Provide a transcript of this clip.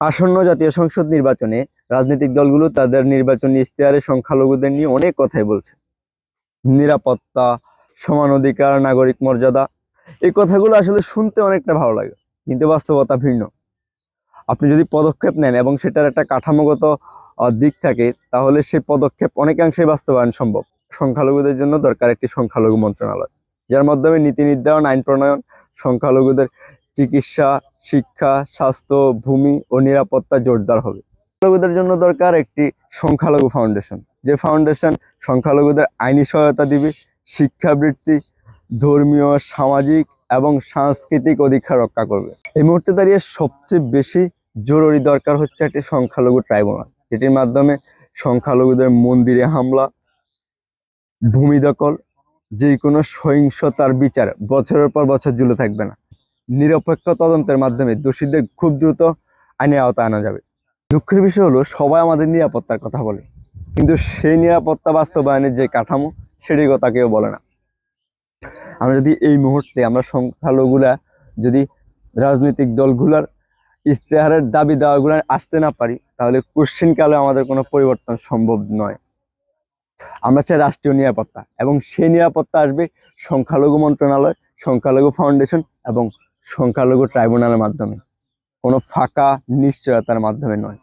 আসন্ন জাতীয় সংসদ নির্বাচনে রাজনৈতিক দলগুলো তাদের নির্বাচনী ইশতেহারে সংখ্যালঘুদের নিয়ে অনেক কথাই বলছে। নিরাপত্তা, সমান অধিকার, নাগরিক মর্যাদা, এই কথাগুলো আসলে শুনতে অনেকটা ভালো লাগে, কিন্তু বাস্তবতা ভিন্ন। আপনি যদি পদক্ষেপ নেন এবং সেটার একটা কাঠামোগত দিক থাকে, তাহলে সেই পদক্ষেপ অনেকাংশে বাস্তবায়ন সম্ভব। সংখ্যালঘুদের জন্য দরকার একটি সংখ্যালঘু মন্ত্রণালয়, যার মাধ্যমে নীতি নির্ধারণ, আইন প্রণয়ন, সংখ্যালঘুদের চিকিৎসা, শিক্ষা, স্বাস্থ্য, ভূমি ও নিরাপত্তা জোরদার হবে। সংখ্যালঘুদের জন্য দরকার একটি সংখ্যালঘু ফাউন্ডেশন, যে ফাউন্ডেশন সংখ্যালঘুদের আইনি সহায়তা দিবে, শিক্ষাবৃত্তি, ধর্মীয়, সামাজিক এবং সাংস্কৃতিক অধিকার রক্ষা করবে। এই মুহূর্তে দাঁড়িয়ে সবচেয়ে বেশি জরুরি দরকার হচ্ছে একটি সংখ্যালঘু ট্রাইব্যুনাল, যেটির মাধ্যমে সংখ্যালঘুদের মন্দিরে হামলা, ভূমি দখল, যে কোনো সহিংসতার বিচার বছরের পর বছর ঝুলে থাকবে না। নিরপেক্ষ তদন্তের মাধ্যমে দোষীদের খুব দ্রুত আইনের আওতায় আনা যাবে। দুঃখের বিষয় হলো, সবাই আমাদের নিরাপত্তার কথা বলে, কিন্তু সেই নিরাপত্তা বাস্তবায়নের যে কাঠামো, সেটির কথা কেউ বলে না। আমরা যদি এই মুহূর্তে আমরা সংখ্যালঘুরা যদি রাজনৈতিক দলগুলার ইশতেহারের দাবি দাওয়াগুলো আসতে না পারি, তাহলে কোশ্চিনকালে আমাদের কোনো পরিবর্তন সম্ভব নয়। আমরা চাই রাষ্ট্রীয় নিরাপত্তা, এবং সেই নিরাপত্তা আসবে সংখ্যালঘু মন্ত্রণালয়, সংখ্যালঘু ফাউন্ডেশন এবং সংখ্যালঘু ট্রাইব্যুনালের মাধ্যমে, কোনো ফাঁকা নিশ্চয়তার মাধ্যমে নয়।